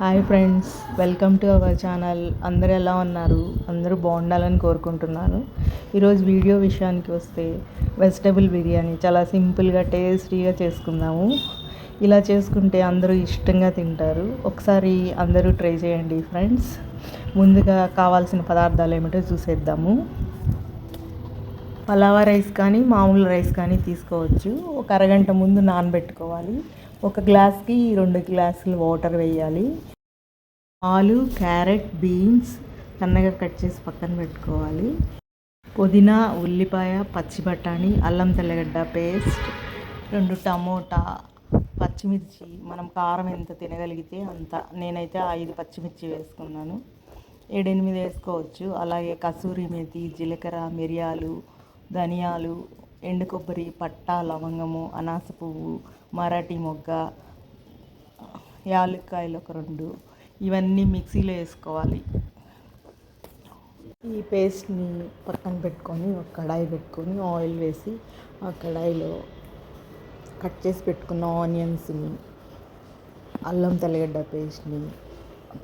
Hi friends, welcome to our channel. అందరూ ఎలా ఉన్నారు? అందరూ బాగుండాలని కోరుకుంటున్నాను. ఈరోజు వీడియో విషయానికి వస్తే వెజిటబుల్ బిర్యానీ చాలా సింపుల్గా టేస్టీగా చేసుకుందాము. ఇలా చేసుకుంటే అందరూ ఇష్టంగా తింటారు. ఒకసారి అందరూ ట్రై చేయండి ఫ్రెండ్స్. ముందుగా కావాల్సిన పదార్థాలు ఏమిటో చూసేద్దాము. పలావా రైస్ కానీ మామూలు రైస్ కానీ తీసుకోవచ్చు. ఒక అరగంట ముందు నానబెట్టుకోవాలి. ఒక గ్లాస్కి 2 గ్లాసులు వాటర్ వేయాలి. ఆలు, క్యారెట్, బీన్స్ సన్నగా కట్ చేసి పక్కన పెట్టుకోవాలి. పుదీనా, ఉల్లిపాయ, పచ్చి బఠానీ, అల్లం తెల్లగడ్డ పేస్ట్, 2 టమోటా, పచ్చిమిర్చి. మనం కారం ఎంత తినగలిగితే అంత. నేనైతే 5 పచ్చిమిర్చి వేసుకున్నాను. 7-8 వేసుకోవచ్చు. అలాగే కసూరి మేతి, జీలకర్ర, మిరియాలు, ధనియాలు, ఎండు కొబ్బరి, పట్టా, లవంగము, అనాస పువ్వు, మరాఠీ మొగ్గ, యాలక్కాయలు ఒక 2. ఇవన్నీ మిక్సీలో వేసుకోవాలి. ఈ పేస్ట్ని పక్కన పెట్టుకొని ఒక కడాయి పెట్టుకొని ఆయిల్ వేసి ఆ కడాయిలో కట్ చేసి పెట్టుకున్న ఆనియన్స్ని, అల్లం తెల్లగడ్డ పేస్ట్ని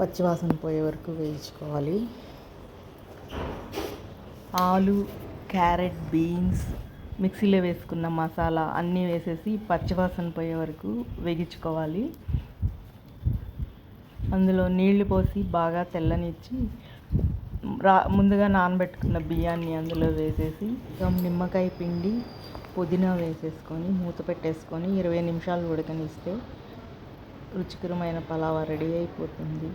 పచ్చివాసన పోయే వరకు వేయించుకోవాలి. ఆలు, క్యారెట్, బీన్స్, మిక్సీలో వేసుకున్న మసాలా అన్నీ వేసేసి పచ్చివాసన పోయే వరకు వేగించుకోవాలి. అందులో నీళ్లు పోసి బాగా తెల్లనిచ్చి ముందుగా నానబెట్టుకున్న బియ్యాన్ని అందులో వేసేసి నిమ్మకాయ పిండి, పుదీనా వేసేసుకొని మూత పెట్టేసుకొని 20 నిమిషాలు ఉడకనిస్తే రుచికరమైన పలావా రెడీ అయిపోతుంది.